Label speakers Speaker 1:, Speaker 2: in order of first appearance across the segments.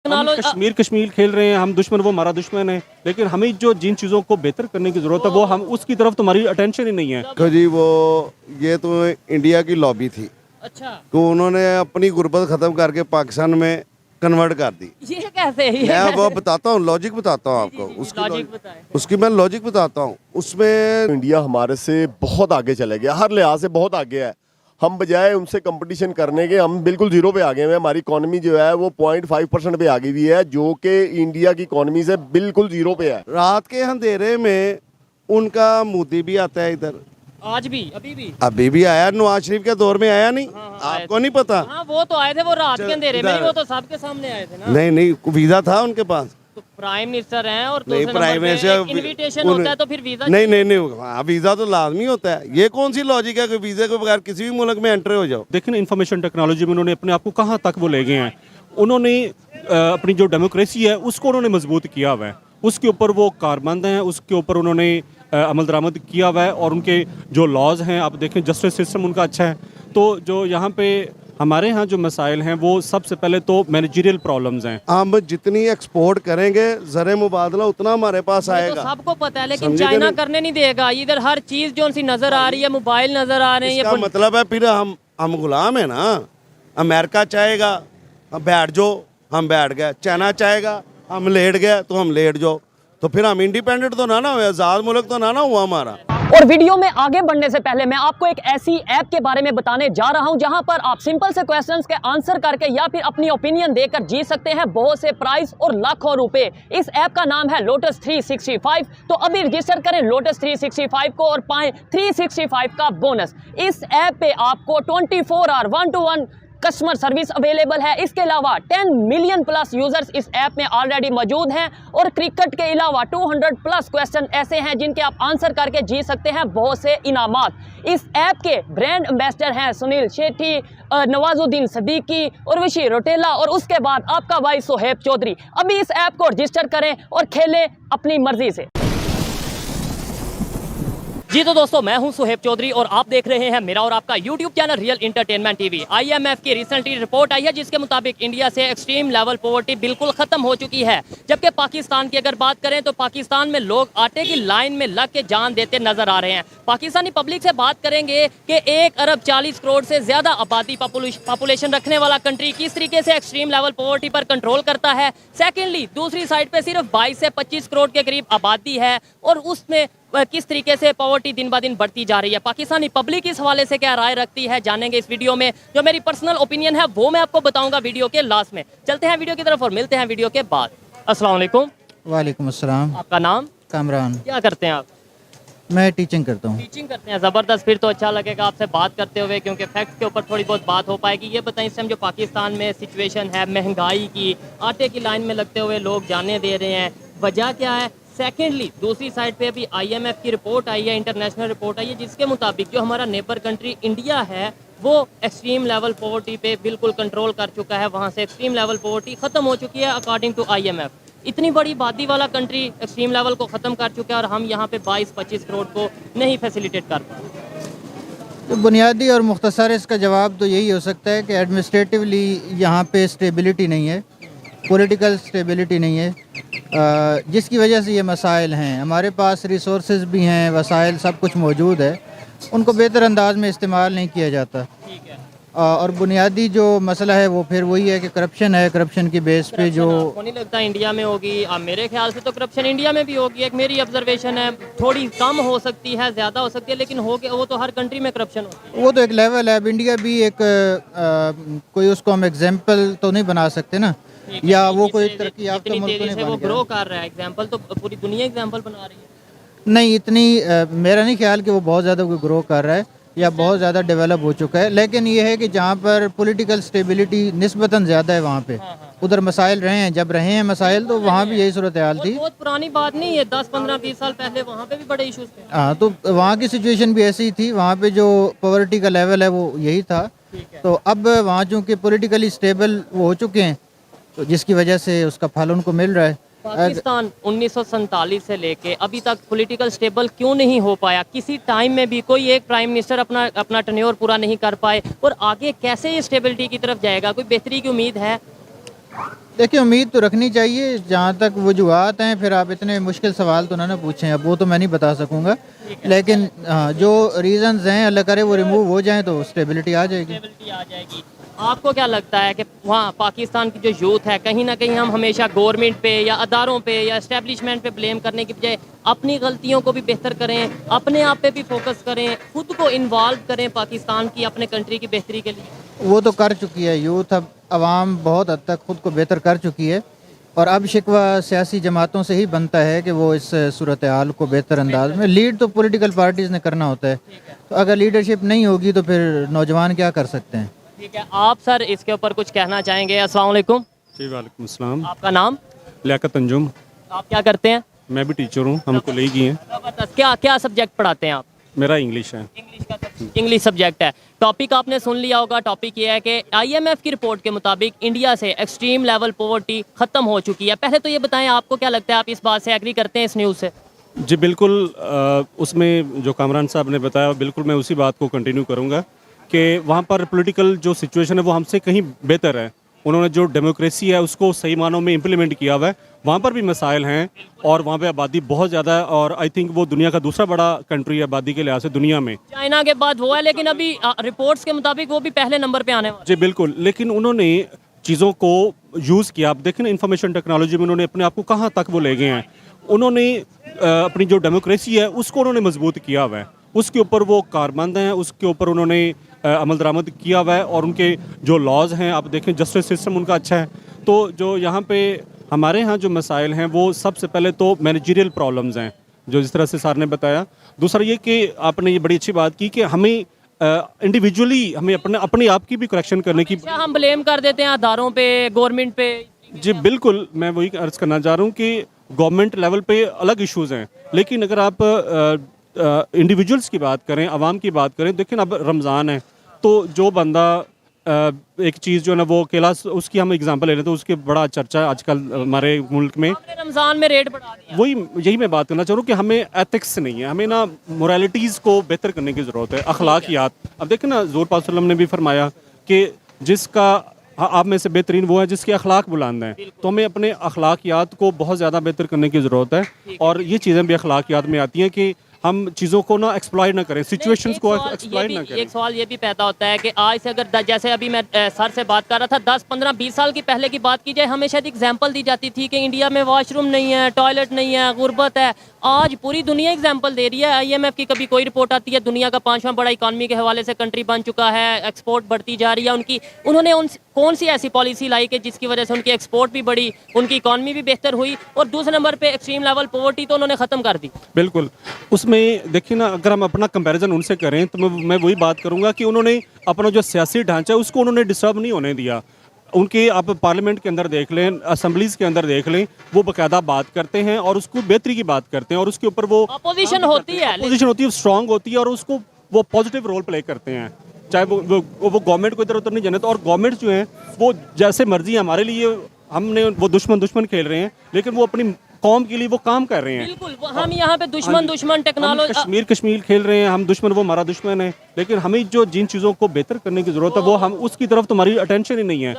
Speaker 1: हम कश्मीर कश्मीर खेल रहे हैं, हम दुश्मन वो हमारा दुश्मन है, लेकिन हमें जो जिन चीज़ों को बेहतर करने की ज़रूरत है वो हम उसकी तरफ तुम्हारी अटेंशन ही नहीं है।
Speaker 2: देखो जी, वो ये तो इंडिया की लॉबी थी।
Speaker 3: अच्छा,
Speaker 2: तो उन्होंने अपनी गुर्बत ख़त्म करके पाकिस्तान में कन्वर्ट कर दी।
Speaker 3: ये कैसे?
Speaker 2: मैं वो बताता हूँ, लॉजिक बताता हूँ आपको।
Speaker 3: लॉजिक बताएं।
Speaker 2: उसकी मैं लॉजिक बताता हूँ। उसमें
Speaker 4: इंडिया हमारे से बहुत आगे चले गया, हर लिहाज से बहुत आगे है। हम बजाय उनसे कंपटीशन करने के हम बिल्कुल जीरो पे आ गए हैं। हमारी इकोनॉमी जो है वो 0.5% पे आ गई हुई है, जो कि इंडिया की इकोनॉमी से बिल्कुल जीरो पे है।
Speaker 2: रात के अंधेरे में उनका मोदी भी आता है इधर,
Speaker 3: आज भी,
Speaker 2: अभी भी आया, नवाज शरीफ के दौर में आया नहीं?
Speaker 3: आए
Speaker 2: आपको नहीं पता?
Speaker 3: हाँ, वो तो आए थे, वो रात के अंधेरे में,
Speaker 2: इधर।
Speaker 3: वो तो सबके सामने आए थे ना।
Speaker 2: नहीं नहीं, वीजा था उनके पास।
Speaker 3: तो प्राइम मिनिस्टर हैं और
Speaker 2: नहीं, प्राइम मिनिस्टर
Speaker 3: इनविटेशन होता है तो फिर वीजा
Speaker 2: नहीं नहीं नहीं, हाँ, वीजा तो लाजमी होता है। ये कौन सी लॉजिक है कि वीजे के बगैर किसी भी मुल्क में एंटर हो जाओ?
Speaker 1: देखिए ना, इंफॉर्मेशन टेक्नोलॉजी में उन्होंने अपने आप को कहाँ तक वो ले गए हैं। उन्होंने अपनी जो डेमोक्रेसी है उसको उन्होंने मजबूत किया हुआ है, उसके ऊपर वो कारमंद हैं, उसके ऊपर उन्होंने अमल दरामद किया हुआ है। और उनके जो लॉज हैं, आप देखें जस्टिस सिस्टम उनका अच्छा है। तो जो यहाँ पे हमारे यहाँ जो मसाइल हैं वो सबसे पहले तो मैनेजरियल प्रॉब्लम्स हैं।
Speaker 2: हम जितनी एक्सपोर्ट करेंगे ज़र मुबादला उतना हमारे पास
Speaker 3: तो
Speaker 2: आएगा।
Speaker 3: सबको पता है, लेकिन
Speaker 2: समझे कि
Speaker 3: चाइना
Speaker 2: नहीं?
Speaker 3: करने नहीं देगा। इधर हर चीज जो सी नजर आ रही है, मोबाइल नजर आ रहे हैं,
Speaker 2: इसका मतलब है फिर हम गुलाम है ना। अमेरिका चाहेगा हम बैठ जाओ, हम बैठ गए। चाइना चाहेगा हम लेट गए तो हम लेट जाओ। तो फिर हम इंडिपेंडेंट तो ना हुए, आज़ाद मुल्क तो ना हुआ हमारा।
Speaker 3: और वीडियो में आगे बढ़ने से पहले मैं आपको एक ऐसी ऐप के बारे में बताने जा रहा हूं जहां पर आप सिंपल से क्वेश्चंस के आंसर करके या फिर अपनी ओपिनियन देकर जीत सकते हैं बहुत से प्राइस और लाखों रुपए। इस ऐप का नाम है लोटस 365। तो अभी रजिस्टर करें लोटस 365 को और पाएं 365 का बोनस। इस ऐप पे आपको 24 our 1-to-1 customer service available है। इसके अलावा 10 मिलियन प्लस यूजर्स इस ऐप में ऑलरेडी मौजूद हैं और क्रिकेट के अलावा 200 प्लस क्वेश्चन ऐसे हैं जिनके आप आंसर करके जीत सकते हैं बहुत से इनामात। इस ऐप के ब्रांड एम्बेसडर हैं सुनील शेट्टी, नवाजुद्दीन सिद्दीकी और विशी रोटेला और उसके बाद आपका भाई सोहेब चौधरी। अभी इस ऐप को रजिस्टर करें और खेलें अपनी मर्जी से। जी तो दोस्तों, मैं हूं सुहेब चौधरी और आप देख रहे हैं मेरा और आपका YouTube channel real entertainment TV. IMF की रिसेंटली रिपोर्ट आई है जिसके मुताबिक इंडिया से एक्सट्रीम लेवल पॉवर्टी बिल्कुल खत्म हो चुकी है। जबकि पाकिस्तान की अगर बात करें तो पाकिस्तान में लोग आटे की लाइन में लग के जान देते नजर आ रहे हैं। पाकिस्तानी पब्लिक से बात करेंगे कि 1 अरब 40 करोड़ से ज्यादा आबादी पॉपुलेशन रखने वाला कंट्री किस तरीके से एक्सट्रीम लेवल पॉवर्टी पर कंट्रोल करता है। सेकेंडली, दूसरी साइड पे सिर्फ 22 से 25 करोड़ के करीब आबादी है और उसमें किस तरीके से पॉवर्टी दिन ब दिन बढ़ती जा रही है। पाकिस्तानी पब्लिक इस हवाले से क्या राय रखती है जानेंगे इस वीडियो में। जो मेरी पर्सनल ओपिनियन है वो मैं आपको बताऊंगा वीडियो के लास्ट में। चलते हैं वीडियो की तरफ और मिलते हैं वीडियो के बाद। अस्सलाम वालेकुम।
Speaker 5: वालेकुम अस्सलाम।
Speaker 3: आपका नाम?
Speaker 5: कामरान।
Speaker 3: क्या करते हैं आप?
Speaker 5: मैं टीचिंग करता हूँ।
Speaker 3: टीचिंग करते हैं, ज़बरदस्त। फिर तो अच्छा लगेगा आपसे बात करते हुए क्योंकि फैक्ट के ऊपर थोड़ी बहुत बात हो पाएगी। ये बताएं, इस टाइम जो पाकिस्तान में सिचुएशन है महंगाई की, आटे की लाइन में लगते हुए लोग जाने दे रहे हैं, वजह क्या है? सेकेंडली, दूसरी साइड पे अभी IMF की रिपोर्ट आई है, इंटरनेशनल रिपोर्ट आई है जिसके मुताबिक जो हमारा नेबर कंट्री इंडिया है वो एक्सट्रीम लेवल पॉवर्टी पे बिल्कुल कंट्रोल कर चुका है। वहाँ से एक्सट्रीम लेवल पॉवर्टी ख़त्म हो चुकी है अकॉर्डिंग टू IMF। इतनी बड़ी आबादी वाला कंट्री एक्सट्रीम लेवल को ख़त्म कर चुका है और हम यहाँ पे 22-25 करोड़ को नहीं फैसिलिटेट कर पा रहे।
Speaker 5: तो बुनियादी और मुख्तसर इसका जवाब तो यही हो सकता है कि एडमिनिस्ट्रेटिवली यहाँ पे स्टेबिलिटी नहीं है, पॉलिटिकल स्टेबिलिटी नहीं है, जिसकी वजह से ये मसाइल हैं। हमारे पास रिसोर्सेज भी हैं, वसाइल सब कुछ मौजूद है, उनको बेहतर अंदाज में इस्तेमाल नहीं किया जाता।
Speaker 3: ठीक है।
Speaker 5: और बुनियादी जो मसला है वो फिर वही है कि करप्शन है। करप्शन की बेस पे जो
Speaker 3: आपको नहीं लगता इंडिया में होगी? मेरे ख्याल से तो करप्शन इंडिया में भी होगी। एक मेरी ऑब्जर्वेशन है, थोड़ी कम हो सकती है, ज़्यादा हो सकती है, लेकिन हो गया वो तो हर कंट्री में करप्शन होती है।
Speaker 5: वो तो एक लेवल है। अब इंडिया भी एक कोई उसको हम एग्जाम्पल तो नहीं बना सकते ना, या वो कोई तरक्की याफ्ता मुल्क तो नहीं
Speaker 3: वो
Speaker 5: बन
Speaker 3: ग्रो
Speaker 5: गया।
Speaker 3: कर रहा है। एग्जांपल तो पूरी दुनिया एग्जांपल बना रही है।
Speaker 5: नहीं, इतनी मेरा नहीं ख्याल कि वो बहुत ज़्यादा कोई ग्रो कर रहा है या बहुत ज़्यादा डेवलप हो चुका है। लेकिन ये है कि जहाँ पर पॉलिटिकल स्टेबिलिटी निस्बतन ज़्यादा है वहाँ पे उधर मसाइल रहे हैं। जब रहे हैं मसाइल तो वहाँ भी यही सूरत हाल थी।
Speaker 3: बहुत पुरानी बात नहीं है, 10, 15, 20 साल पहले वहाँ पे भी बड़े इश्यूज थे।
Speaker 5: हाँ, तो वहाँ की सिचुएशन भी ऐसी ही थी। वहाँ पे जो पॉवर्टी का लेवल है वो यही था। तो अब वहाँ चूँकि पॉलिटिकली स्टेबल वो हो चुके हैं तो जिसकी वजह से उसका फल उनको मिल रहा है।
Speaker 3: पाकिस्तान 1947 से लेके अभी तक पॉलिटिकल स्टेबल क्यों नहीं हो पाया? किसी टाइम में भी कोई एक प्राइम मिनिस्टर अपना टेन्योर पूरा नहीं कर पाए और आगे कैसे ये स्टेबिलिटी की तरफ जाएगा? कोई बेहतरी की उम्मीद है?
Speaker 5: देखिए, उम्मीद तो रखनी चाहिए। जहाँ तक वजूहात हैं, फिर आप इतने मुश्किल सवाल तो ना पूछें, अब वो तो मैं नहीं बता सकूँगा, लेकिन हाँ, जो रीज़न्स हैं अल्लाह करे वो रिमूव हो जाएं तो स्टेबिलिटी आ जाएगी।
Speaker 3: स्टेबिलिटी आ जाएगी। आपको क्या लगता है कि वहाँ पाकिस्तान की जो यूथ है, कहीं ना कहीं हम हमेशा गवर्नमेंट पे या अदारों पे या एस्टेब्लिशमेंट पे ब्लेम करने की बजाय अपनी गलतियों को भी बेहतर करें, अपने आप पे भी फोकस करें, खुद को इन्वॉल्व करें पाकिस्तान की, अपने कंट्री की बेहतरी के लिए?
Speaker 5: वो तो कर चुकी है यूथ, अब आवाम बहुत हद तक खुद को बेहतर कर चुकी है, और अब शिकवा सियासी जमातों से ही बनता है कि वो इस सूरत हाल को बेहतर अंदाज में, लीड तो पॉलिटिकल पार्टीज़ ने करना होता है, तो अगर लीडरशिप नहीं होगी तो फिर नौजवान क्या कर सकते हैं।
Speaker 3: ठीक है, आप सर इसके ऊपर कुछ कहना चाहेंगे? अस्सलाम वालेकुम।
Speaker 1: जी वालेकुम अस्सलाम।
Speaker 3: आपका नाम?
Speaker 1: लियाकत अंजुम।
Speaker 3: आप क्या करते हैं?
Speaker 1: मैं भी टीचर हूँ, हम कॉलेज ही हैं।
Speaker 3: ज़बरदस्त। क्या क्या सब्जेक्ट पढ़ाते हैं आप?
Speaker 1: मेरा इंग्लिश है।
Speaker 3: इंग्लिश सब्जेक्ट है। टॉपिक आपने सुन लिया होगा। टॉपिक ये है कि आईएमएफ की रिपोर्ट के मुताबिक इंडिया से एक्सट्रीम लेवल पॉवर्टी ख़त्म हो चुकी है। पहले तो ये बताएं, आपको क्या लगता है, आप इस बात से एग्री करते हैं इस न्यूज़ से?
Speaker 1: जी बिल्कुल, उसमें जो कामरान साहब ने बताया बिल्कुल मैं उसी बात को कंटिन्यू करूँगा कि वहाँ पर पॉलिटिकल जो सिचुएशन है वो हमसे कहीं बेहतर है। उन्होंने जो डेमोक्रेसी है उसको सही मानों में इम्प्लीमेंट किया हुआ है। वहाँ पर भी मसाइल हैं और वहाँ पे आबादी बहुत ज़्यादा है, और आई थिंक वो दुनिया का दूसरा बड़ा कंट्री है आबादी के लिहाज से दुनिया में।
Speaker 3: चाइना के बाद वो है, लेकिन अभी रिपोर्ट्स के मुताबिक वो भी पहले नंबर पे आने वाला
Speaker 1: जी बिल्कुल, लेकिन उन्होंने चीज़ों को यूज़ किया। आप देखें ना, इंफॉर्मेशन टेक्नोलॉजी में उन्होंने अपने आप को कहाँ तक वो ले गए हैं। उन्होंने अपनी जो डेमोक्रेसी है उसको उन्होंने मजबूत किया हुआ है, उसके ऊपर वो कारमंद हैं, उसके ऊपर उन्होंने अमल दरामद किया हुआ है, और उनके जो लॉज हैं आप देखें, जस्टिस सिस्टम उनका अच्छा है। तो जो यहाँ पे हमारे यहाँ जो मसाइल हैं वो सबसे पहले तो मैनेजरियल प्रॉब्लम्स हैं, जो जिस तरह से सर ने बताया। दूसरा ये कि आपने ये बड़ी अच्छी बात की कि हमें इंडिविजुअली हमें अपने आप की भी करेक्शन करने की।
Speaker 3: है। हम ब्लेम कर देते हैं अदारों पे, गवर्नमेंट पे।
Speaker 1: जी बिल्कुल, मैं वही अर्ज करना चाह रहा हूँ कि गवर्नमेंट लेवल पे अलग इश्यूज़ हैं, लेकिन अगर आप इंडिविजुअल्स की बात करें, आवाम की बात करें, देखिए अब रमज़ान है तो जो बंदा एक चीज़ जो है ना वो अकेला, उसकी हम एग्जांपल ले लें तो उसके बड़ा चर्चा आजकल हमारे मुल्क में।
Speaker 3: आपने रमज़ान में रेट बढ़ा दिया।
Speaker 1: वही यही मैं बात करना चाह रहा हूँ कि हमें एथिक्स नहीं है, हमें ना मोरालिटीज़ को बेहतर करने की ज़रूरत है, अखलाकियात। अब देखें ना, ज़ोर पाक सल्लम ने भी फरमाया कि जिसका आप में से बेहतरीन वो है जिसके अखलाक बुलंद हैं। तो हमें अपने अखलाकियात को बहुत ज़्यादा बेहतर करने की ज़रूरत है, और ये चीज़ें भी अखलाकियात में आती हैं कि हम चीज़ों को ना एक्सप्लॉइट ना करें, सिचुएशंस को एक्सप्लॉइट ना करें।
Speaker 3: एक सवाल ये भी पैदा होता है कि आज से अगर जैसे अभी मैं सर से बात कर रहा था, 10, 15, 20 साल की पहले की बात की जाए, हमें शायद एग्जांपल दी जाती थी कि इंडिया में वॉशरूम नहीं है, टॉयलेट नहीं है, गुर्बत है। आज पूरी दुनिया एग्जांपल दे रही है। आईएमएफ की कभी कोई रिपोर्ट आती है, दुनिया का 5वां बड़ा इकॉनमी के हवाले से कंट्री बन चुका है, एक्सपोर्ट बढ़ती जा रही है उनकी। उन्होंने कौन सी ऐसी पॉलिसी लाई कि जिसकी वजह से उनकी एक्सपोर्ट भी बढ़ी, उनकी इकॉनमी भी बेहतर हुई, और दूसरे नंबर पे एक्सट्रीम लेवल पॉवर्टी तो उन्होंने ख़त्म कर दी।
Speaker 1: बिल्कुल, उसमें देखिए ना, अगर हम अपना कंपैरिजन उनसे करें तो मैं वही बात करूंगा कि उन्होंने अपना जो सियासी ढांचा है उसको उन्होंने डिस्टर्ब नहीं होने दिया। उनके आप पार्लियामेंट के अंदर देख लें, असेंबलीज के अंदर देख लें, वो बाकायदा बात करते हैं और उसको बेहतरी की बात करते हैं, और उसके ऊपर वो
Speaker 3: अपोजिशन होती है,
Speaker 1: स्ट्रांग होती है, और उसको वो पॉजिटिव रोल प्ले करते हैं। चाहे वो गवर्नमेंट को इधर उधर नहीं जाने तो, और गवर्नमेंट जो है वो जैसे मर्जी है हमारे लिए, हमने वो दुश्मन खेल रहे हैं, लेकिन वो अपनी कौम के लिए वो काम कर रहे हैं।
Speaker 3: बिल्कुल, हम यहाँ पे दुश्मन टेक्नोलॉजी
Speaker 1: कश्मीर खेल रहे हैं, हम दुश्मन, वो हमारा दुश्मन है, लेकिन हमें जो जिन चीज़ों को बेहतर करने की ज़रूरत है वो हम उसकी तरफ तो हमारी अटेंशन ही नहीं है।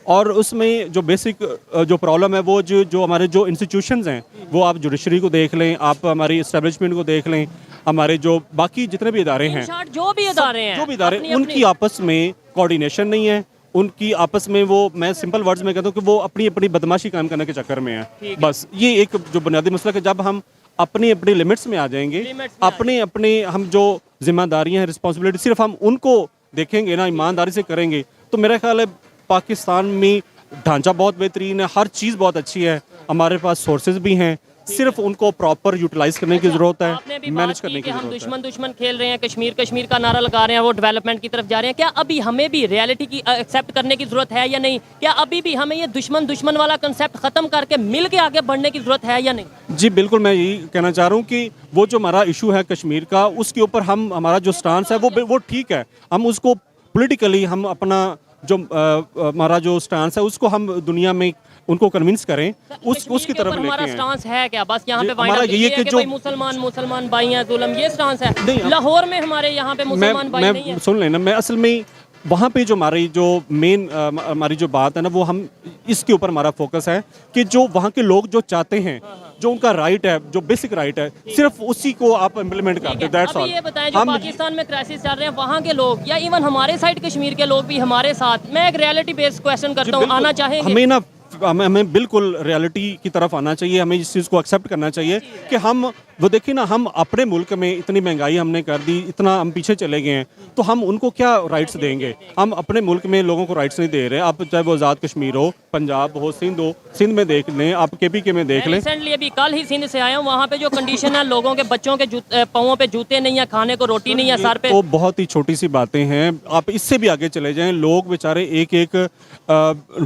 Speaker 1: और उसमें जो बेसिक जो प्रॉब्लम है वो जो हमारे जो इंस्टीट्यूशंस हैं, वो आप जुडिशरी को देख लें, आप हमारी इस्टेब्लिशमेंट को देख लें, हमारे जो बाकी जितने भी इदारे हैं,
Speaker 3: जो भी इदारे
Speaker 1: उनकी आपस में कोऑर्डिनेशन नहीं है, उनकी आपस में वो, मैं सिंपल वर्ड्स में कहता हूँ कि वो अपनी अपनी बदमाशी काम करने के चक्कर में है। बस ये एक जो बुनियादी मसला है कि जब हम अपनी अपनी लिमिट्स में आ जाएंगे, अपने हम जो जिम्मेदारियां हैं, रिस्पॉन्सिबिलिटी सिर्फ हम उनको देखेंगे ना, ईमानदारी से करेंगे, तो मेरा ख्याल है पाकिस्तान में ढांचा बहुत बेहतरीन है, हर चीज़ बहुत अच्छी है, हमारे पास सोर्सेज भी हैं, सिर्फ उनको प्रॉपर यूटिलाइज करने की जरूरत है, मैनेज करने की
Speaker 3: हम
Speaker 1: जरूरत है।
Speaker 3: दुश्मन खेल रहे हैं, कश्मीर का नारा लगा रहे हैं, वो डेवलपमेंट की तरफ जा रहे हैं। क्या अभी हमें भी रियलिटी की एक्सेप्ट करने की जरूरत है या नहीं? क्या अभी भी हमें ये दुश्मन वाला कंसेप्ट खत्म करके मिल के आगे बढ़ने की जरूरत है या नहीं?
Speaker 1: जी बिल्कुल, मैं यही कहना चाह रहा हूँ कि वो जो हमारा इशू है कश्मीर का, उसके ऊपर हमारा जो स्टांस है वो ठीक है, हम उसको पॉलिटिकली हम अपना जो हमारा जो स्टांस है उसको हम दुनिया में उनको कन्विंस करें, उसकी तरफ लेके
Speaker 3: हमारा
Speaker 1: हैं।
Speaker 3: स्टांस है क्या? बस यहाँ पे
Speaker 1: हमारा यही है कि जो
Speaker 3: भाई मुसलमान भाई हैं, जुल्म, ये स्टांस है। लाहौर में हमारे यहाँ पे मुसलमान भाई नहीं है।
Speaker 1: मैं सुन लेना, मैं असल में वहाँ पे जो हमारी जो बात है ना, वो हम इसके ऊपर हमारा फोकस है कि जो वहाँ के लोग जो चाहते हैं, जो उनका राइट है, जो बेसिक राइट है, सिर्फ उसी को आप इम्प्लीमेंट करते हैं, दैट्स
Speaker 3: अभी
Speaker 1: ऑल।
Speaker 3: ये बताएं, जो पाकिस्तान में क्राइसिस चल रहे हैं, वहाँ के लोग या इवन हमारे साइड कश्मीर के लोग भी हमारे साथ, मैं एक रियलिटी बेस्ड क्वेश्चन करता हूँ, आना चाहेंगे?
Speaker 1: हमें बिल्कुल रियलिटी की तरफ आना चाहिए, हमें इस चीज़ को एक्सेप्ट करना चाहिए कि वो देखिए ना, हम अपने मुल्क में इतनी महंगाई हमने कर दी, इतना हम पीछे चले गए हैं, तो हम उनको क्या राइट्स देंगे? हम अपने मुल्क में लोगों को राइट्स नहीं दे रहे। आप चाहे वो आज़ाद कश्मीर हो, पंजाब हो, सिंध में देख लें, आप KPK में देख लें।
Speaker 3: रिसेंटली अभी कल ही सिंध से आया हूँ, वहाँ पे जो कंडीशन है, लोगों के बच्चों के पाँवों पे जूते नहीं है, खाने को रोटी नहीं है, सर पे।
Speaker 1: वो बहुत ही छोटी सी बातें हैं, आप इससे भी आगे चले जाएं। लोग बेचारे एक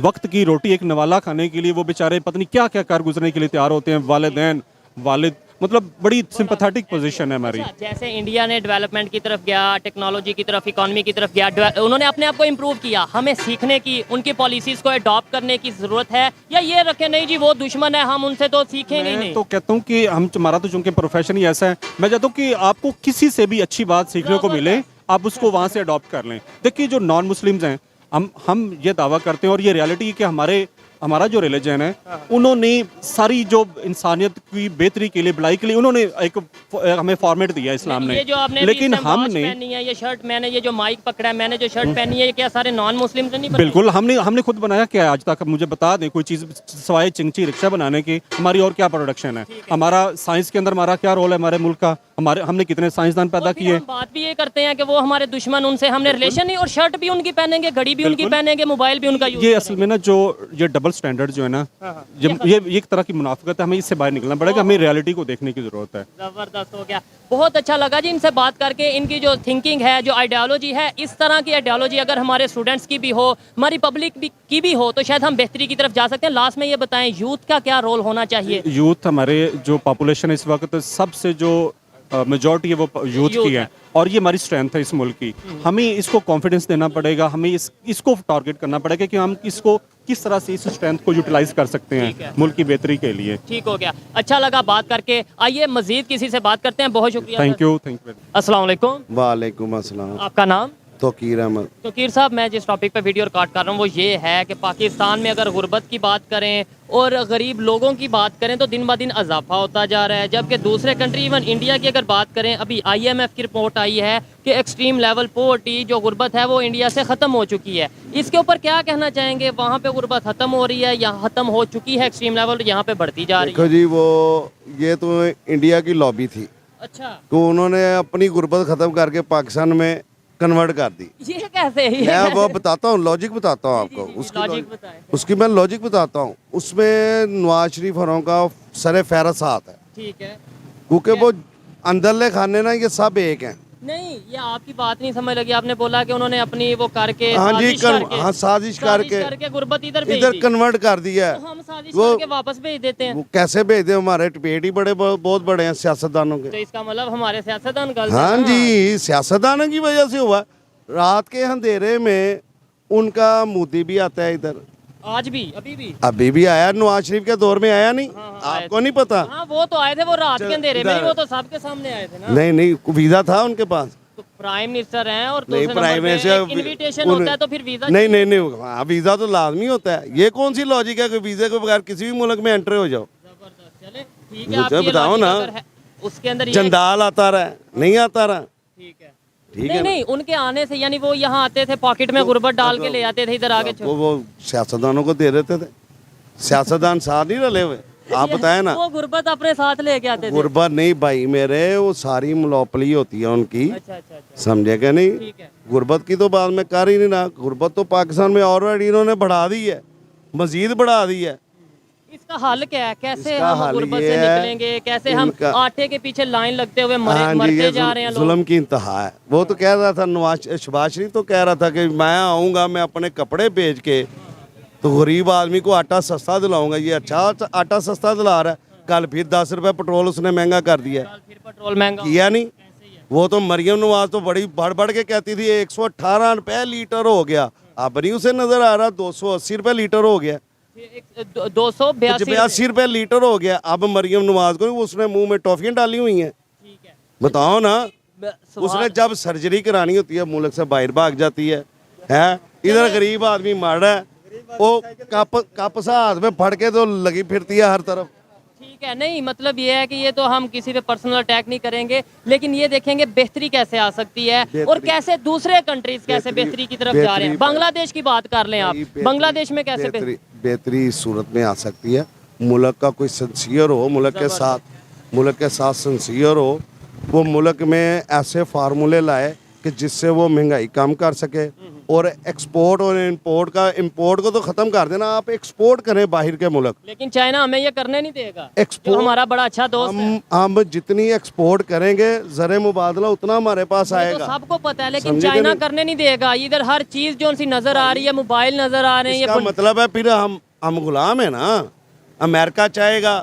Speaker 1: वक्त की रोटी, एक नवाला खाने के लिए वो बेचारे पता नहीं क्या क्या कर गुजरने के लिए तैयार होते हैं। वालिद मतलब बड़ी सिंपैथेटिक पोजीशन है हमारी।
Speaker 3: जैसे इंडिया ने डेवलपमेंट की तरफ गया, टेक्नोलॉजी की तरफ, इकोनॉमी की तरफ गया, उन्होंने अपने आप को इम्प्रूव किया, हमें सीखने की, उनकी पॉलिसीज़ को अडॉप्ट करने की ज़रूरत है, या ये रखें नहीं जी वो दुश्मन है, हम उनसे तो सीखेंगे ही नहीं?
Speaker 1: तो कहता हूँ कि हमारा तो चूंकि प्रोफेशन ही ऐसा है, मैं चाहता हूँ कि आपको किसी से भी अच्छी बात सीखने को मिले, आप उसको वहाँ से अडॉप्ट कर लें। देखिए, जो नॉन मुस्लिम्स हैं, हम ये दावा करते हैं, और ये रियलिटी है कि हमारा जो रिलीजन है, उन्होंने सारी जो इंसानियत की बेहतरी के लिए, भलाई के लिए, उन्होंने एक हमें फॉर्मेट दिया इस्लाम ने।
Speaker 3: ये जो आपने
Speaker 1: लेकिन हमने
Speaker 3: ये शर्ट, मैंने ये जो माइक पकड़ा है, मैंने जो शर्ट पहनी है, ये क्या सारे नॉन मुस्लिम तो नहीं?
Speaker 1: बिल्कुल, हमने खुद बनाया क्या है आज तक? मुझे बता दें कोई चीज़ सवाए चिंची रिक्शा बनाने की, हमारी और क्या प्रोडक्शन है? हमारा साइंस के अंदर हमारा क्या रोल है हमारे मुल्क का? हमने कितने साइंसदान पैदा किए?
Speaker 3: हम बात भी ये करते हैं कि वो हमारे दुश्मन, उनसे हमने रिलेशन नहीं, और शर्ट भी उनकी पहनेंगे, घड़ी भी उनकी पहनेंगे, मोबाइल भी उनका यूज।
Speaker 1: ये असल में ना, जो ये डबल स्टैंडर्ड जो है ना, ये एक तरह की मुनाफिकत है, हमें इससे बाहर निकलना पड़ेगा, हमें रियलिटी को देखने की जरूरत है।
Speaker 3: जबरदस्त हो गया, बहुत अच्छा लगा जी इनसे बात करके। इनकी जो थिंकिंग है, जो आइडियोलॉजी है, इस तरह की आइडियोलॉजी अगर हमारे स्टूडेंट्स की भी हो, हमारी पब्लिक की भी हो, तो शायद हम बेहतरी की तरफ जा सकते हैं। लास्ट में ये बताएं, यूथ का क्या रोल होना चाहिए?
Speaker 1: यूथ, हमारे जो पॉपुलेशन इस वक्त सबसे जो मेजॉरिटी है वो यूथ की है, और ये हमारी स्ट्रेंथ है इस मुल्क की। हमें इसको कॉन्फिडेंस देना पड़ेगा, हमें इसको टारगेट करना पड़ेगा कि हम इसको किस तरह से इस स्ट्रेंथ को यूटिलाइज कर सकते हैं मुल्क की बेहतरी के लिए।
Speaker 3: ठीक हो गया, अच्छा लगा बात करके। आइए मजीद किसी से बात करते हैं। बहुत शुक्रिया।
Speaker 1: Thank you.
Speaker 3: अस्सलाम वालेकुम।
Speaker 2: वालेकुम अस्सलाम।
Speaker 3: आपका नाम?
Speaker 2: तोकीर अहमद।
Speaker 3: तोकीर साहब, मैं जिस टॉपिक पे वीडियो रिकॉर्ड कर रहा हूँ वो ये है कि पाकिस्तान में अगर गुर्बत की बात करें और गरीब लोगों की बात करें तो दिन ब दिन इजाफा होता जा रहा है, जबकि दूसरे कंट्री, इवन इंडिया की अगर बात करें, अभी IMF की रिपोर्ट आई है कि एक्सट्रीम लेवल पोवर्टी, जो गुर्बत है, वो इंडिया से ख़त्म हो चुकी है। इसके ऊपर क्या कहना चाहेंगे? वहाँ पे गुर्बत ख़त्म हो रही है, यहाँ ख़त्म हो चुकी है एक्सट्रीम लेवल, यहाँ पे बढ़ती जा रही है?
Speaker 2: देखो जी, वो ये तो इंडिया की लॉबी थी।
Speaker 3: अच्छा,
Speaker 2: तो उन्होंने अपनी गुर्बत ख़त्म करके पाकिस्तान में कन्वर्ट कर दी।
Speaker 3: ये कैसे?
Speaker 2: मैं वो बताता हूँ, लॉजिक बताता हूँ आपको। उसकी मैं लॉजिक बताता हूँ। उसमें नवाज शरीफ होरों का सरे फहरस्त हाथ है।
Speaker 3: ठीक है,
Speaker 2: क्योंकि वो अंदरले खाने ना, ये सब एक हैं।
Speaker 3: नहीं, ये आपकी बात नहीं समझ लगी। आपने बोला कि उन्होंने अपनी वो करके,
Speaker 2: हाँ जी,
Speaker 3: साजिश
Speaker 2: साजिश करके
Speaker 3: गुर्बत
Speaker 2: इधर कन्वर्ट कर दिया है।
Speaker 3: तो हम साजिश
Speaker 2: वो-
Speaker 3: करके वापस भेज देते हैं।
Speaker 2: वो कैसे भेज दे? हमारे पेट ही बहुत बड़े हैं सियासतदानों
Speaker 3: तो
Speaker 2: के।
Speaker 3: इसका मतलब हमारे सियासतदान गलत
Speaker 2: हाँ
Speaker 3: हैं।
Speaker 2: जी, सियासतदानों की वजह से हुआ। रात के अंधेरे में उनका मोदी भी आता है इधर,
Speaker 3: आज भी, अभी भी।
Speaker 2: अभी भी आया, नवाज शरीफ के दौर में आया नहीं?
Speaker 3: हाँ,
Speaker 2: आपको नहीं पता?
Speaker 3: हाँ, वो तो आए थे, वो रात के अंधेरे में,
Speaker 2: इधर-
Speaker 3: वो तो सबके सामने आए थे ना।
Speaker 2: नहीं, वीजा था उनके पास।
Speaker 3: तो प्राइम मिनिस्टर हैं, और
Speaker 2: नहीं,
Speaker 3: दूसरे
Speaker 2: प्राइम
Speaker 3: नंबर पे
Speaker 2: मिनिस्टर
Speaker 3: इनविटेशन होता है, तो फिर वीजा
Speaker 2: नहीं, हाँ, वीजा तो लाजमी होता है। ये कौन सी लॉजिक है कि वीजे के बगैर किसी भी मुल्क में एंटर हो जाओ?
Speaker 3: जबरदस्त। चले, ठीक है,
Speaker 2: मुझे
Speaker 3: आपकी ये
Speaker 2: बताओ
Speaker 3: लॉजिक
Speaker 2: ना।
Speaker 3: अगर है, उसके अंदर ये
Speaker 2: जंडाल आता रहा, नहीं आता रहा।
Speaker 3: ठीक है,
Speaker 2: ठीक
Speaker 3: नहीं
Speaker 2: है।
Speaker 3: नहीं, उनके आने से, यानी वो यहाँ आते थे, पॉकेट में गुर्बत डाल के ले आते थे, इधर आके
Speaker 2: वो सियासतदानों को दे देते थे। सियासतदान साथ नहीं रले हुए। आप बताए ना,
Speaker 3: वो गुर्बत अपने साथ लेके आते थे।
Speaker 2: गुर्बत नहीं भाई मेरे, वो सारी मोनोपोली होती है उनकी।
Speaker 3: अच्छा अच्छा अच्छा,
Speaker 2: समझे क्या? नहीं,
Speaker 3: ठीक है।
Speaker 2: गुर्बत की तो बात मैं कर ही नहीं रहा। गुर्बत तो पाकिस्तान में ऑलरेडी इन्होंने बढ़ा दी है, मजीद बढ़ा दी है।
Speaker 3: इसका हल क्या है? कैसे
Speaker 2: इसका
Speaker 3: हम
Speaker 2: हल
Speaker 3: गुर्बत
Speaker 2: ये
Speaker 3: से
Speaker 2: है,
Speaker 3: निकलेंगे? कैसे हम
Speaker 2: इनका-
Speaker 3: आटे के पीछे लाइन लगते हुए
Speaker 2: हाँ जी,
Speaker 3: मरते
Speaker 2: ये
Speaker 3: जा रहे हैं लोग?
Speaker 2: जुल्म की इंतहा है। वो तो कह रहा था, शहबाज शरीफ तो कह रहा था कि मैं आऊँगा, मैं अपने कपड़े बेच के तो गरीब आदमी को आटा सस्ता दिलाऊंगा। ये अच्छा आटा सस्ता दिला रहा है। कल फिर 10 रुपये पेट्रोल उसने महंगा कर दिया।
Speaker 3: फिर पेट्रोल महंगा
Speaker 2: किया नहीं? वो तो मरियम नवाज तो बड़ी बढ़ के कहती थी 118 रुपये लीटर हो गया। अब नहीं उसे नजर आ रहा 280 रुपये लीटर हो गया,
Speaker 3: 282
Speaker 2: रुपये लीटर हो गया। अब मरियम नवाज को उसने मुंह में टॉफियां डाली हुई हैं।
Speaker 3: ठीक है,
Speaker 2: बताओ ना,
Speaker 3: सवाल-
Speaker 2: उसने जब सर्जरी करानी होती है मुल्क से बाहर भाग जाती है है। इधर गरीब आदमी मर रहा है, वो कप सा हाथ में फड़ के तो लगी फिरती है हर तरफ।
Speaker 3: ठीक है, नहीं मतलब ये है कि ये तो हम किसी पे पर्सनल अटैक नहीं करेंगे, लेकिन ये देखेंगे बेहतरी कैसे आ सकती है और कैसे दूसरे कंट्रीज कैसे बेहतरी की तरफ जा रहे हैं। बांग्लादेश की बात कर लें आप, बांग्लादेश में कैसे
Speaker 2: बेहतरी इस सूरत में आ सकती है। मुल्क का कोई सिंसियर हो, मुल्क के साथ सिंसियर हो, वो मुल्क में ऐसे फार्मूले लाए कि जिससे वो महंगाई कम कर सके और एक्सपोर्ट और इंपोर्ट को तो ख़त्म कर देना, आप एक्सपोर्ट करें बाहर के मुल्क।
Speaker 3: लेकिन चाइना हमें ये करने नहीं देगा,
Speaker 2: एक्सपोर्ट
Speaker 3: हमारा बड़ा अच्छा दोस्त है।
Speaker 2: हम जितनी एक्सपोर्ट करेंगे ज़र मुबादला उतना हमारे पास
Speaker 3: ये तो
Speaker 2: आएगा।
Speaker 3: सबको पता है, लेकिन चाइना करने नहीं देगा। इधर हर चीज जो सी नजर आ रही है, मोबाइल नजर आ रहे हैं,
Speaker 2: इसका मतलब है फिर हम गुलाम है ना। अमेरिका चाहेगा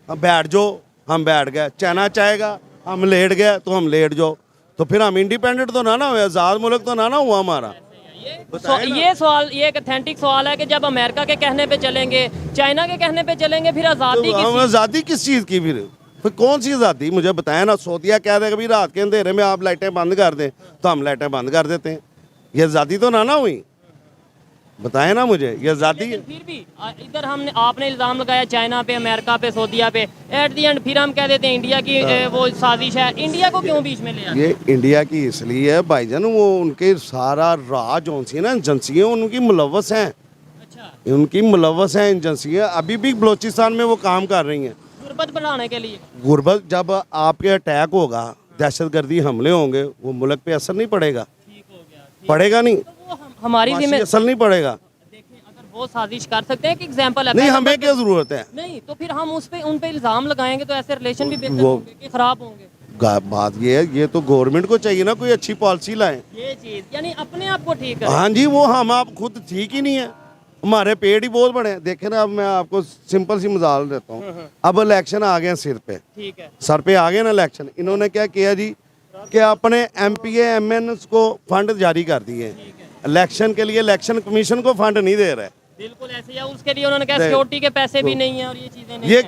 Speaker 2: हम बैठ जाओ, हम बैठ गए। चाइना चाहेगा हम लेट गए तो हम लेट जाओ। तो फिर हम इंडिपेंडेंट तो ना हुए, आज़ाद मुल्क तो ना हुआ हमारा।
Speaker 3: ये सवाल, ये एक ऑथेंटिक सवाल है कि जब अमेरिका के कहने पे चलेंगे, चाइना के कहने पे चलेंगे, फिर आज़ादी
Speaker 2: तो हम आज़ादी किस चीज़ की? फिर कौन सी आज़ादी मुझे बताया ना। सऊदिया कह देगा भाई रात के अंधेरे में आप लाइटें बंद कर दें, तो हम लाइटें बंद कर देते हैं। ये आज़ादी तो ना हुई, बताए ना मुझे, ये आज़ादी है।
Speaker 3: फिर भी इधर हमने आपने इल्ज़ाम लगाया चाइना पे, अमेरिका पे, सऊदिया पे, एट दी एंड फिर हम कह देते हैं इंडिया की वो साजिश है। इंडिया को क्यों बीच में ले आते हैं?
Speaker 2: ये इंडिया की इसलिए है भाईजान, वो उनके सारा राज जो सी ना एजेंसियाँ उनकी मुलव्वस हैं।
Speaker 3: अच्छा,
Speaker 2: उनकी मुलव्वस हैं एजेंसियाँ, अभी भी बलोचिस्तान में वो काम कर रही हैं
Speaker 3: गुर्बत बढ़ाने के लिए।
Speaker 2: गुर्बत, जब आपके अटैक होगा, दहशतगर्दी हमले होंगे, वो मुल्क पे असर नहीं पड़ेगा।
Speaker 3: ठीक हो गया,
Speaker 2: पड़ेगा नहीं,
Speaker 3: तो वो हमारी जिम्मे
Speaker 2: असर नहीं पड़ेगा।
Speaker 3: देखें, अगर वो साजिश कर सकते हैं, कि एग्जांपल है,
Speaker 2: नहीं,
Speaker 3: पहले
Speaker 2: हमें क्या जरूरत है?
Speaker 3: नहीं, तो फिर हम उन पे इल्जाम लगाएंगे तो ऐसे रिलेशन भी बेहतर
Speaker 2: वो-
Speaker 3: होंगे कि खराब होंगे।
Speaker 2: बात ये है, ये तो गवर्नमेंट को चाहिए ना कोई अच्छी पॉलिसी लाए।
Speaker 3: ये चीज यानी अपने आप को ठीक है।
Speaker 2: हाँ जी, वो हम आप खुद ठीक ही नहीं है, हमारे पेड़ ही बहुत बड़े हैं। देखे ना, अब मैं आपको सिंपल सी मिसाल देता हूँ। अब इलेक्शन आ गए सिर पे,
Speaker 3: ठीक है,
Speaker 2: सर पे आ गए ना इलेक्शन। इन्होंने क्या किया जी कि अपने MPA MNs को फंड जारी कर दिए इलेक्शन के लिए। इलेक्शन कमीशन को फंड नहीं दे रहे।
Speaker 3: बिल्कुल ऐसे ही है। उसके लिए उन्होंने कहा सिक्योरिटी के पैसे भी नहीं है और ये चीजें नहीं
Speaker 2: ये
Speaker 3: है।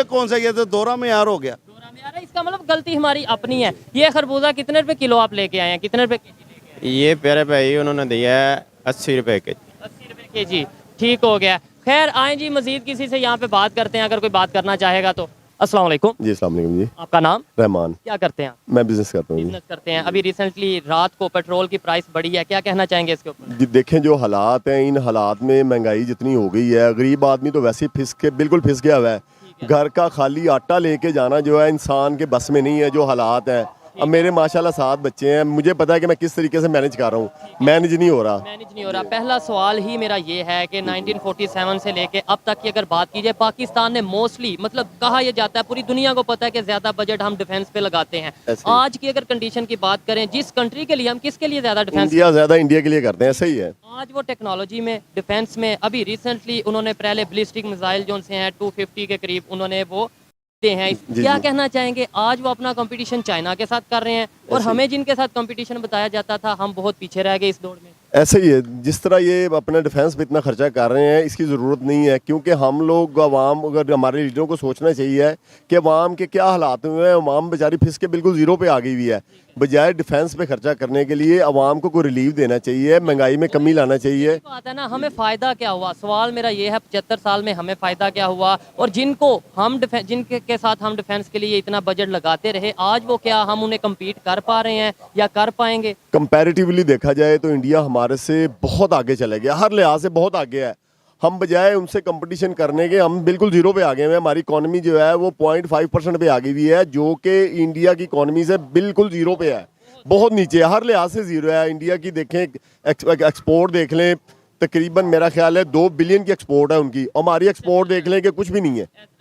Speaker 2: कौन से ये तो दौरा में यार हो गया।
Speaker 3: दौरा में आ रहा है, इसका मतलब गलती हमारी अपनी है। ये खरबूजा कितने रुपए किलो आप लेके आए हैं? कितने रुपए केजी लेके आए?
Speaker 6: ये प्यारे भाई उन्होंने दिया है 80 रुपए के।
Speaker 3: 80 रुपए केजी, ठीक हो गया। खैर आए जी, मजीद किसी से यहाँ पे बात करते हैं, अगर कोई बात करना चाहेगा तो। अस्सलाम वालेकुम
Speaker 4: जी अस्सलाम वालेकुम जी।
Speaker 3: आपका नाम?
Speaker 4: रहमान।
Speaker 3: क्या करते हैं आप?
Speaker 4: मैं बिजनेस करता हूँ जी।
Speaker 3: बिजनेस करते हैं। अभी रिसेंटली रात को पेट्रोल की प्राइस बढ़ी है, क्या कहना चाहेंगे इसके ऊपर?
Speaker 4: जी देखें, जो हालात हैं, इन हालात में महंगाई जितनी हो गई है, गरीब आदमी तो वैसे ही बिल्कुल फिस गया हुआ है। घर का खाली आटा लेके जाना जो है इंसान के बस में नहीं है। जो हालात हैं, अब मेरे माशाल्लाह 7 बच्चे हैं, मुझे पता है कि मैं किस तरीके से मैनेज कर रहा हूँ, मैनेज नहीं हो रहा।
Speaker 3: मैनेज नहीं हो रहा। पहला सवाल ही मेरा ये है कि 1947 से लेके अब तक की अगर बात की जाए, पाकिस्तान ने मोस्टली, मतलब कहा यह जाता है, पूरी दुनिया को पता है कि ज्यादा बजट हम डिफेंस पे लगाते हैं।
Speaker 4: ऐसे ही।
Speaker 3: आज की अगर कंडीशन की बात करें, जिस कंट्री के लिए हम किसके लिए ज्यादा डिफेंस,
Speaker 4: इंडिया ज़्यादा इंडिया के लिए करते हैं, ऐसा ही है।
Speaker 3: आज वो टेक्नोलॉजी में, डिफेंस में, अभी रिसेंटली उन्होंने पहले बैलिस्टिक मिसाइल जो से हैं 250 के करीब उन्होंने वो हैं।
Speaker 4: जी,
Speaker 3: क्या
Speaker 4: जी।
Speaker 3: कहना चाहेंगे? आज वो अपना कंपटीशन चाइना के साथ कर रहे हैं और
Speaker 4: ऐसे ही।
Speaker 3: हमें जिनके साथ कंपटीशन बताया जाता था, हम बहुत पीछे रह गए इस दौड़ में।
Speaker 4: ऐसे ही है, जिस तरह ये अपने डिफेंस पे इतना खर्चा कर रहे हैं, इसकी ज़रूरत नहीं है। क्योंकि हम लोग अवाम, अगर हमारे लीडरों को सोचना चाहिए कि अवाम के क्या हालात हुए हैं। अवाम बेचारी फिस के बिल्कुल ज़ीरो पे आ गई हुई है। बजाय डिफेंस पे खर्चा करने के लिए अवाम को कोई रिलीफ देना चाहिए, महंगाई में कमी लाना चाहिए।
Speaker 3: बात है ना, हमें फ़ायदा क्या हुआ? सवाल मेरा ये है, 75 साल में हमें फ़ायदा क्या हुआ? और जिनको हम जिनके के साथ हम डिफेंस के लिए इतना बजट लगाते रहे, आज वो क्या हम उन्हें कम्पीट कर पा रहे हैं या कर पाएंगे?
Speaker 4: कंपैरेटिवली देखा जाए तो इंडिया हमारे से बहुत आगे चला गया, हर लिहाज से बहुत आगे है। हम बजाय उनसे कंपटीशन करने के हम बिल्कुल ज़ीरो पे आ गए हैं। हमारी इकॉनमी जो है वो 0.5% पे आ गई हुई है, जो कि इंडिया की इकॉनमी से बिल्कुल ज़ीरो पे है, बहुत नीचे है, हर लिहाज से ज़ीरो है। इंडिया की देखें, एक्सपोर्ट देख लें, तकरीबन मेरा ख्याल है 2 बिलियन की एक्सपोर्ट है उनकी। हमारी एक्सपोर्ट देख लें कि कुछ भी नहीं है।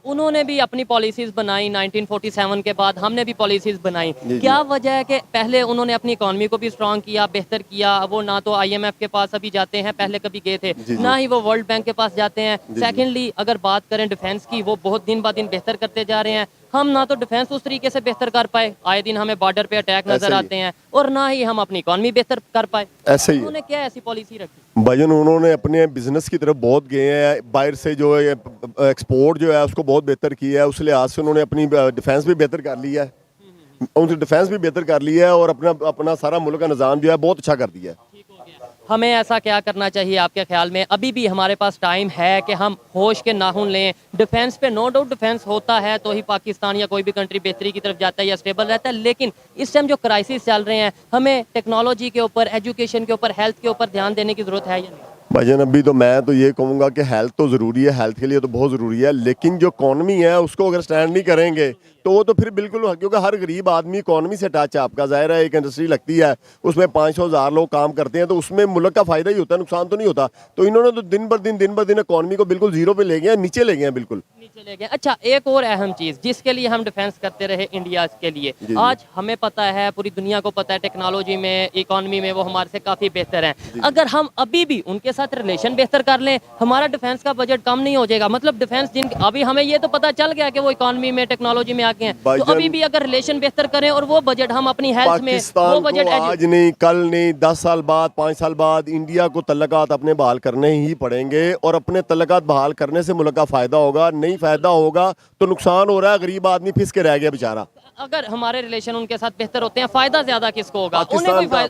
Speaker 3: उन्होंने भी अपनी पॉलिसीज़ बनाई 1947 के बाद, हमने भी पॉलिसीज़ बनाई। क्या वजह है कि पहले उन्होंने अपनी इकॉनमी को भी स्ट्रांग किया, बेहतर किया? वो ना तो IMF के पास अभी जाते हैं, पहले कभी गए थे, ना ही वो वर्ल्ड बैंक के पास जाते हैं। सेकेंडली अगर बात करें डिफेंस की, वो बहुत दिन ब दिन बेहतर करते जा रहे हैं। हम ना तो डिफेंस उस तरीके से बेहतर कर पाए, आए दिन हमें बॉर्डर पे अटैक नजर आते हैं, और ना ही हम अपनी इकॉनमी बेहतर कर पाए।
Speaker 4: ऐसे ही है।
Speaker 3: उन्होंने क्या ऐसी पॉलिसी रखी?
Speaker 4: भाईजान, उन्होंने अपने बिजनेस की तरफ बहुत गए हैं, बाहर से जो है एक्सपोर्ट जो है उसको बहुत बेहतर किया है। उस लिहाज से उन्होंने अपनी डिफेंस भी बेहतर कर लिया है, उनकी डिफेंस भी बेहतर कर लिया है और अपना सारा मुल्क का निज़ाम जो है बहुत अच्छा कर दिया है।
Speaker 3: हमें ऐसा क्या करना चाहिए आपके ख्याल में? अभी भी हमारे पास टाइम है कि हम होश के नाखून लें। डिफेंस पे नो डाउट डिफेंस होता है तो ही पाकिस्तान या कोई भी कंट्री बेहतरी की तरफ जाता है या स्टेबल रहता है, लेकिन इस टाइम जो क्राइसिस चल रहे हैं, हमें टेक्नोलॉजी के ऊपर, एजुकेशन के ऊपर, हेल्थ के ऊपर ध्यान देने की ज़रूरत है या नहीं?
Speaker 4: भाईजान अभी तो मैं तो ये कहूँगा कि हेल्थ तो ज़रूरी है, हेल्थ के लिए तो बहुत ज़रूरी है, लेकिन जो इकॉनमी है उसको अगर स्टैंड नहीं करेंगे तो वो तो फिर बिल्कुल, क्योंकि हर गरीब आदमी इकॉनमी से टच है आपका। ज़ाहिर है एक इंडस्ट्री लगती है उसमें 500,000 लोग काम करते हैं तो उसमें मुल्क का फ़ायदा ही होता है, नुकसान तो नहीं होता। तो इन्होंने तो दिन ब दिन इकॉनमी को बिल्कुल जीरो पे ले गए, नीचे ले गए हैं बिल्कुल।
Speaker 3: नीचे ले गए। अच्छा, एक और अहम चीज़ जिसके लिए हम डिफेंस करते रहे इंडिया के लिए, आज हमें पता है, पूरी दुनिया को पता है, टेक्नोलॉजी में, इकोनॉमी में वो हमारे से काफ़ी बेहतर हैं। अगर हम अभी भी उनके साथ रिलेशन बेहतर कर लें, हमारा डिफेंस का बजट कम नहीं हो जाएगा। मतलब डिफेंस जिन अभी हमें ये तो पता चल गया कि वो इकोनॉमी में, टेक्नोलॉजी में आगे हैं, तो अभी भी अगर रिलेशन बेहतर करें और वो बजट हम अपनी हेल्थ में, वो बजट
Speaker 4: आज नहीं, कल नहीं, 10 साल बाद, 5 साल बाद इंडिया को तल्लकात अपने बहाल करने ही पड़ेंगे, और अपने तल्लकात बहाल करने से मुल्क का फायदा होगा। नहीं फायदा होगा तो नुकसान हो रहा है, गरीब आदमी फिस के रह गया बेचारा।
Speaker 3: अगर हमारे रिलेशन उनके साथ बेहतर होते हैं, फायदा ज्यादा किसको होगा?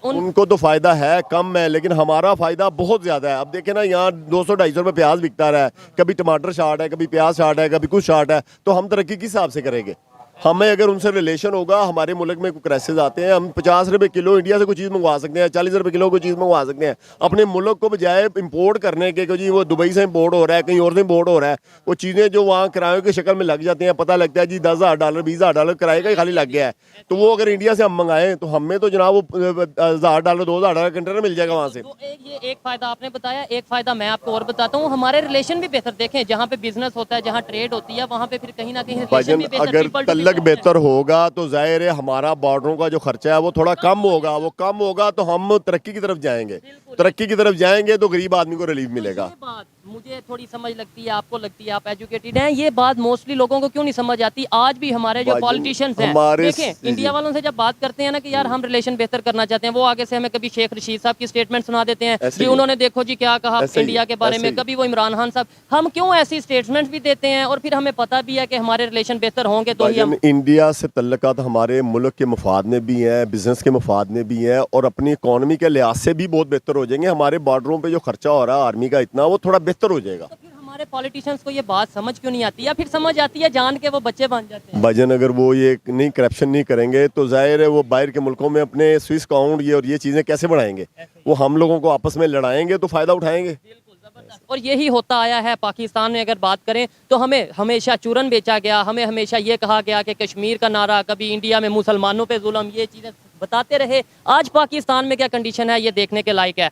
Speaker 4: उनको तो फायदा है, कम है, लेकिन हमारा फायदा बहुत ज्यादा है। अब देखें ना, यहाँ 200-250 रुपए प्याज बिकता रहा है, कभी टमाटर शार्ट है, कभी प्याज शार्ट है, कभी कुछ शार्ट है, तो हम तरक्की किस हिसाब से करेंगे? हमें अगर उनसे रिलेशन होगा, हमारे मुल्क में कोई क्राइसिस आते हैं, हम 50 रुपए किलो इंडिया से कोई चीज़ मंगवा सकते हैं, 40 रुपए किलो कोई चीज़ मंगवा सकते हैं अपने मुल्क को, बजाय इंपोर्ट करने के। जी वो दुबई से इंपोर्ट हो रहा है, कहीं और से इंपोर्ट हो रहा है, वो चीज़ें जो वहाँ किराए की शक्ल में लग जाती हैं, पता लगता है जी $10,000 $20,000 किराए का ही खाली लग गया है। तो वो अगर इंडिया से हम मंगाएं तो हमें तो जनाब वो $1,000 $2,000 कंटेनर मिल जाएगा वहाँ से।
Speaker 3: तो ये एक फायदा आपने बताया, एक फायदा मैं आपको और बताता हूँ, हमारे रिलेशन भी बेहतर। देखें, जहाँ पे बिजनेस होता है, जहाँ ट्रेड होती है, वहाँ पे फिर कहीं ना कहीं रिलेशन भी बेहतर,
Speaker 4: अगर तल्लक बेहतर होगा तो जाहिर है हमारा बॉर्डरों का जो खर्चा है वो थोड़ा कम होगा। वो कम होगा तो हम तरक्की की तरफ जाएंगे, तरक्की की तरफ जाएंगे तो गरीब आदमी को रिलीफ मिलेगा।
Speaker 3: ये बात मुझे थोड़ी समझ लगती है, आपको लगती है, आप एजुकेटेड हैं, ये बात मोस्टली लोगों को क्यों नहीं समझ आती? आज भी हमारे जो पॉलिटिशियंस हैं, देखें, इंडिया वालों से जब बात करते हैं ना कि यार हम रिलेशन बेहतर करना चाहते हैं, वो आगे से हमें कभी शेख रशीद साहब की स्टेटमेंट सुना देते हैं कि उन्होंने देखो जी क्या कहा इंडिया के बारे में, कभी वो इमरान खान साहब। हम क्यों ऐसी स्टेटमेंट्स भी देते हैं और फिर हमें पता भी है कि हमारे रिलेशन बेहतर होंगे तो ही हम।
Speaker 4: इंडिया से तल्लकात हमारे मुल्क के मफाद में भी हैं, बिजनेस के मफाद में भी हैं, और अपनी इकॉनमी के लिहाज से भी बहुत बेहतर हो जाएंगे। हमारे बॉर्डरों पे जो खर्चा हो रहा है आर्मी का इतना, वो थोड़ा बेहतर हो जाएगा।
Speaker 3: तो फिर हमारे पॉलिटिशियंस को ये बात समझ क्यों नहीं आती, या फिर समझ आती है जान के वो बच्चे बन जाते हैं?
Speaker 4: भजन अगर वो ये नहीं करप्शन नहीं करेंगे तो जाहिर है वो बाहर के मुल्कों में अपने स्विस अकाउंट ये और ये चीज़ें कैसे बढ़ाएंगे? वो हम लोगों को आपस में लड़ाएंगे तो फ़ायदा उठाएंगे।
Speaker 3: और यही होता आया है पाकिस्तान में। अगर बात करें तो हमें हमेशा चूरन बेचा गया, हमें हमेशा ये कहा गया कि कश्मीर का नारा, कभी इंडिया में मुसलमानों पे जुल्म, ये चीज़ें बताते रहे। आज पाकिस्तान में क्या कंडीशन है ये देखने के लायक है।